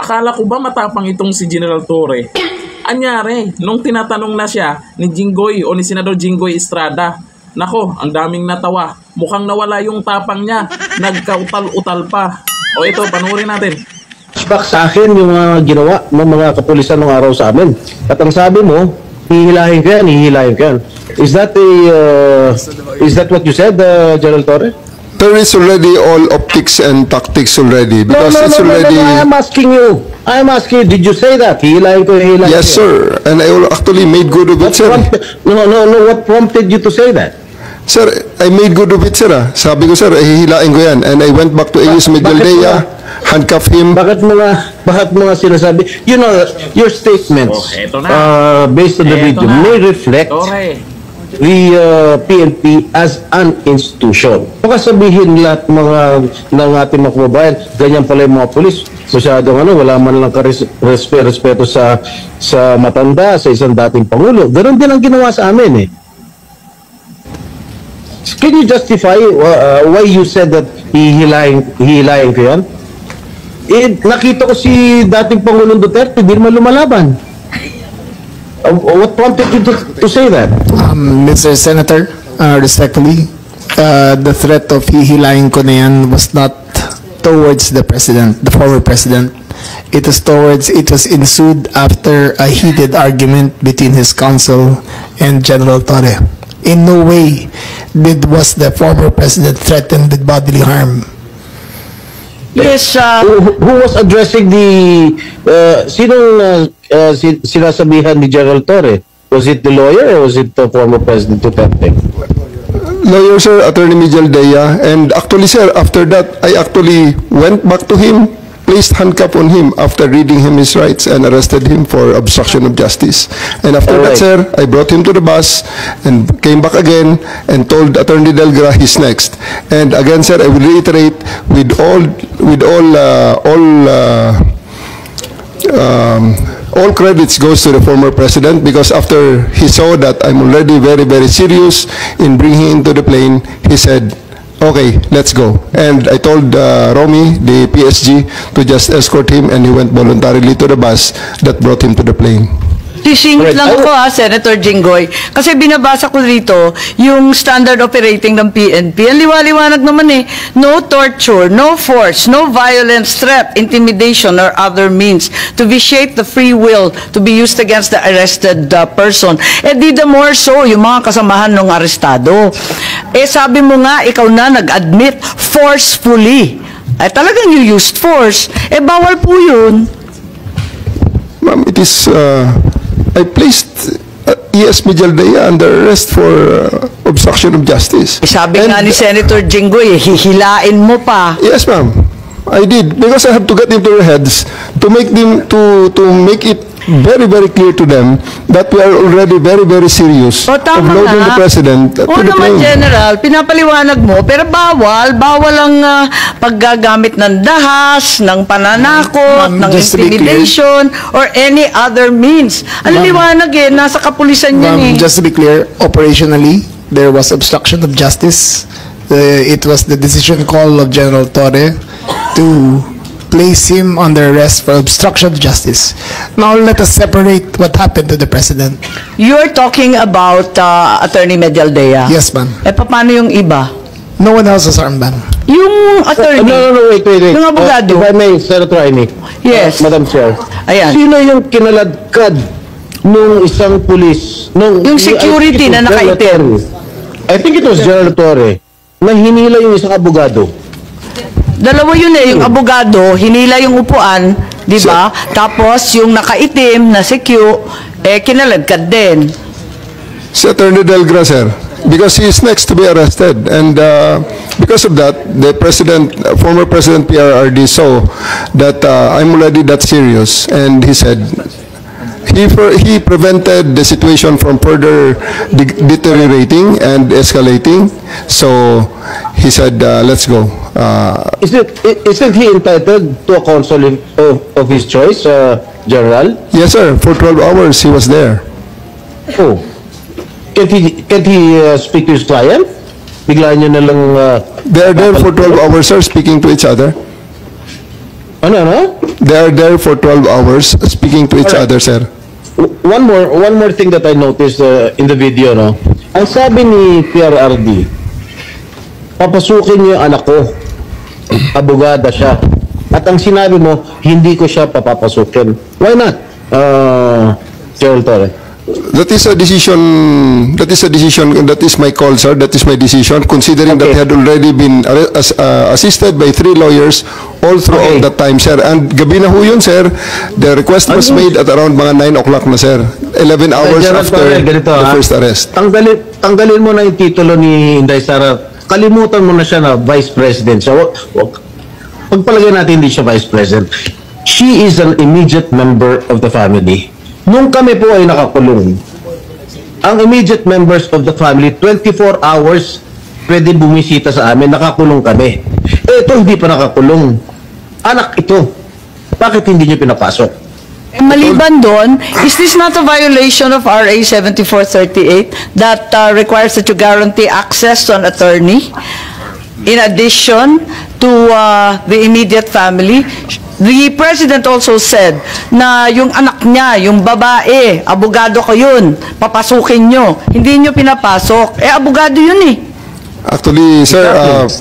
Akala ko ba matapang itong si General Torre? Anyari, nung tinatanong na siya ni Jinggoy o ni Senador Jinggoy Estrada, nako, ang daming natawa. Mukhang nawala yung tapang niya. Nagkautal-utal pa. O ito, panuorin natin. Back sa akin yung ginawa ng mga kapulisan ng araw sa amin. At ang sabi mo, hihilahin ko yan. Is that what you said, General Torre? There is already all optics and tactics already because it's already. No, I am asking you. Did you say that? Hihilahin ko. Yes, sir. And I actually made good of it, sir. No. What prompted you to say that? Sir, I made good of it, sir. Sabi ko, sir, hihilain ko yan. And I went back to AS Medialdea, handcuff him. Bakit mga sinasabi? You know, your statements based on the video may reflect the PNP as an institution. Baka sabihin lahat ng ating mga kababayan, ganyan pala yung mga polis. Masyadong wala man lang respeto sa matanda, sa isang dating Pangulo. Ganon din ang ginawa sa amin eh. Can you justify why you said that hihilahin ko yan? Nakita ko si dating Pangulong Duterte, di naman lumalaban. What prompted you to say that? Mr. Senator, respectfully, the threat of hihilahin ko na yan was not towards the president, the former president. It was ensued after a heated argument between his counsel and General Torre. In no way was the former president threatened with bodily harm. Yes, who was addressing the sinong sinasabihan ni General Torre? Was it the lawyer or was it the former President Duterte? Lawyer, sir, Attorney Medialdea. And actually, sir, after that, I actually went back to him, placed handcuff on him after reading him his rights and arrested him for obstruction of justice. And after that, sir, I brought him to the bus and came back again and told Attorney Delgra he's next. And again, sir, I will reiterate all credits goes to the former president because after he saw that I'm already very, very serious in bringing him to the plane, he said, okay, let's go. And I told Romy, the PSG, to just escort him and he went voluntarily to the bus that brought him to the plane. Sisingit lang ako Senator Jinggoy. Kasi binabasa ko dito yung standard operating ng PNP. Ang liwaliwanag naman eh. No torture, no force, no violence, threat, intimidation, or other means to vitiate the free will to be used against the arrested person. Di the more so, yung mga kasamahan ng arestado. Sabi mo nga, ikaw na nag-admit forcefully. Talagang you used force. Bawal po yun. Ma'am, it is... I placed ES Medialdea under arrest for obstruction of justice. Sabi nga ni Senator Jinggoy, hihilain mo pa. Yes, ma'am. I did because I have to get into their heads to make them to make it very, very clear to them that we are already very, very serious of loading the president to the plane. General, pinapaliwanag mo, pero bawal ang paggagamit ng dahas, ng pananakot, ng intimidation, or any other means. Ang liwanag nasa kapulisan yan Just to be clear, operationally, there was obstruction of justice. It was the decision call of General Torre to place him under arrest for obstruction of justice. Now let us separate what happened to the president. You're talking about Attorney Medialdea? Yes, ma'am. Paano yung iba? No one else was armed, ma'am. Yung attorney? No, wait. Yung abogado? If I may, Senator Amy. Yes. Madam Chair. Ayan. Sino yung kinaladkad nung isang pulis? Yung security na nakaitim? I think it was General Torre na hinila yung isang abogado. Dalawa yun yung abogado, hinila yung upuan, di ba? Tapos yung nakaitim na si Q, kinaladkad din. Si Attorney Delgra, sir, because he is next to be arrested. And because of that, the former President PRRD saw that I'm already that serious. And he said, he prevented the situation from further deteriorating and escalating. So he said, let's go. Isn't he entitled to a counsel of his choice, General? Yes, sir. For 12 hours, he was there. Oh. Can't he speak to his client? Bigla niyo na lang... They are there for 12 hours, sir, speaking to each other. Ano? They are there for 12 hours speaking to each Alright. other, sir. One more thing that I noticed in the video, no? Ang sabi ni PRRD, papasukin niyo yung anak ko. Abogada siya. At ang sinabi mo, hindi ko siya papapasukin. Why not? Gerald Torre. That is a decision. That is my call, sir. That is my decision. Considering that Okay. he had already been assisted by 3 lawyers all throughout Okay. that time, sir. And gabi na ho yun, sir. The request was Ano? made at around mga 9 o'clock na, sir. 11 hours Gerald after Torre, ganito, the ha? first arrest. Tanggalin mo na yung titulo ni Inday Sara. Kalimutan mo na siya na Vice President. So, pagpalagay natin hindi siya Vice President. She is an immediate member of the family. Nung kami po ay nakakulong, ang immediate members of the family, 24 hours pwede bumisita sa amin, nakakulong kami. Ito hindi pa nakakulong. Anak ito. Bakit hindi niyo pinapasok? Maliban doon, is this not a violation of RA 7438 that requires that you guarantee access to an attorney? In addition to the immediate family, the President also said na yung anak niya, yung babae, abogado ko yun, papasukin nyo. Hindi nyo pinapasok. Abogado yun eh. Actually, sir,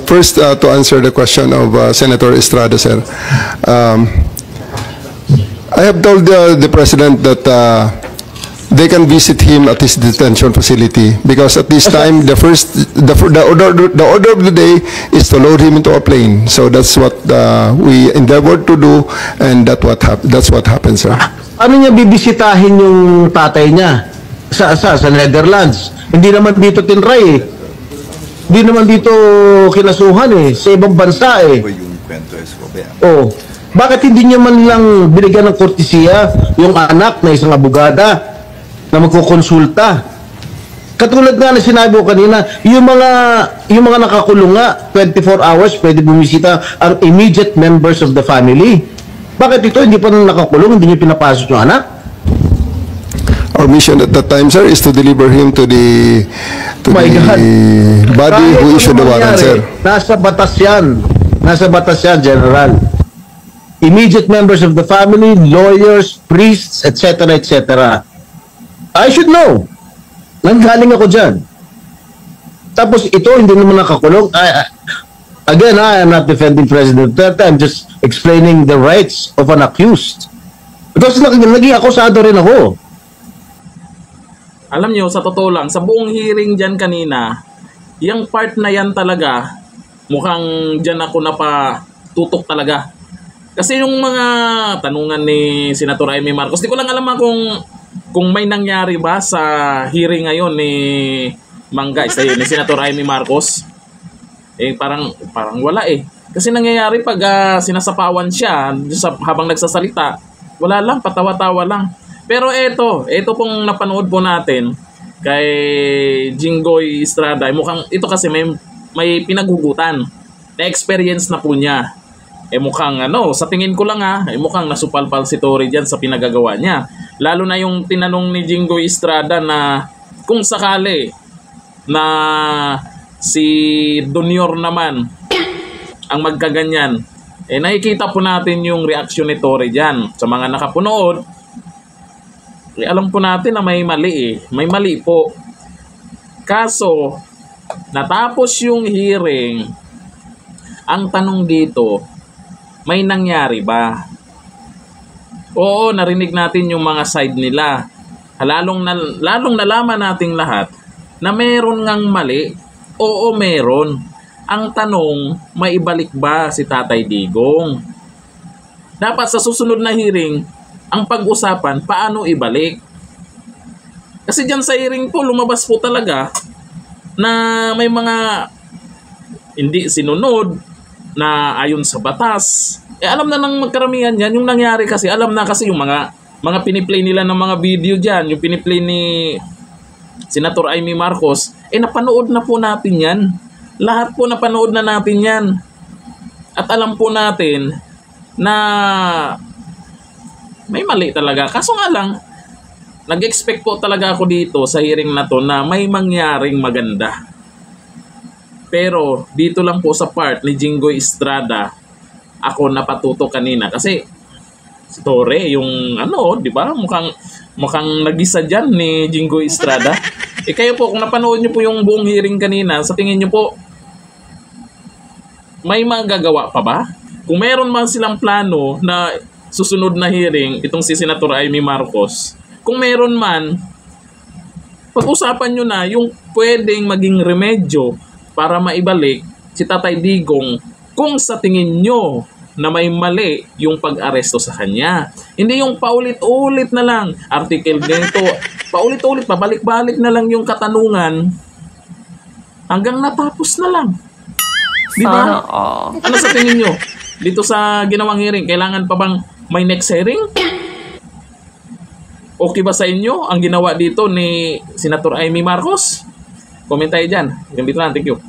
first to answer the question of Senator Estrada, sir. I have told the President that they can visit him at his detention facility because at this time the order of the day is to load him into a plane. So that's what we endeavored to do, and that's what happened, sir. Ano niya bibisitahin yung tatay niya? Sa Netherlands. Hindi naman dito tinray eh. Hindi naman dito kinasuhan eh. Sa ibang bansa eh. Oh. Bakit hindi niya man lang binigyan ng kortesiya yung anak na isang abogada na magkukonsulta? Katulad nga na sinabi ko kanina, yung mga nakakulong nga, 24 hours pwede bumisita ang immediate members of the family. Bakit ito hindi pa nakakulong, hindi niyo pinapasok yung anak? Our mission at that time, sir, is to deliver him to the My God. body Kahit who issued the ano warrant, mangyari, sir. Nasa batas yan. Nasa batas yan, General. Immediate members of the family, lawyers, priests, etc., etc. I should know. Nanggaling ako dyan. Tapos ito, hindi naman nakakulong. Again, I am not defending President Duterte. I'm just explaining the rights of an accused. Because naging akusado rin ako. Alam nyo, sa totoo lang, sa buong hearing dyan kanina, yung part na yan talaga, mukhang dyan ako napatutok talaga. Kasi yung mga tanungan ni Senator Amy Marcos, di ko lang alam kung may nangyari ba sa hearing ngayon ni ni Senator Amy Marcos. Parang wala eh. Kasi nangyayari pag sinasapawan siya habang nagsasalita, wala lang, patawa-tawa lang. Pero ito pong napanood po natin kay Jinggoy Estrada, mukhang ito kasi may pinaghugutan. Na-experience na po niya. Mukhang sa tingin ko lang mukhang nasupalpal si Tory dyan sa pinagagawa niya. Lalo na yung tinanong ni Jinggoy Estrada na kung sakali na si Dunior naman ang magkaganyan. Nakikita po natin yung reaksyon ni Tory dyan. Sa mga nakapunood, alam po natin na may mali May mali po. Kaso, natapos yung hearing, ang tanong dito, may nangyari ba? Oo, narinig natin yung mga side nila. Lalong nalaman nating lahat na meron ngang mali. Oo, meron. Ang tanong, may ibalik ba si Tatay Digong? Dapat sa susunod na hearing, ang pag-usapan, paano ibalik? Kasi dyan sa hearing po, lumabas po talaga na may mga hindi sinunod na ayon sa batas. Alam na ng magkaramihan yan. Yung nangyari kasi, alam na kasi yung mga piniplay nila ng mga video dyan, yung piniplay ni Senator Amy Marcos, napanood na po natin yan. Lahat po napanood na natin yan. At alam po natin na may mali talaga. Kaso nga lang, nag-expect po talaga ako dito sa hearing na to na may mangyaring maganda. Pero dito lang po sa part ni Jinggoy Estrada, ako napatuto kanina. Kasi Si Torre, yung ano, di ba? Mukhang nagisa dyan ni Jinggoy Estrada. Kayo po, kung napanood nyo po yung buong hearing kanina, sa tingin nyo po, may magagawa pa ba? Kung meron man silang plano na susunod na hearing, itong si Senator Amy Marcos, kung meron man, pag-usapan nyo na yung pwedeng maging remedyo para maibalik si Tatay Digong kung sa tingin nyo na may mali yung pag-aresto sa kanya. Hindi yung paulit-ulit na lang, article ganito, paulit-ulit, pabalik-balik na lang yung katanungan hanggang natapos na lang. Di ba? Ano sa tingin nyo? Dito sa ginawang hearing, kailangan pa bang may next hearing? Okay ba sa inyo ang ginawa dito ni Senator Amy Marcos? Comment tayo dyan. Hanggang dito lang. Thank you.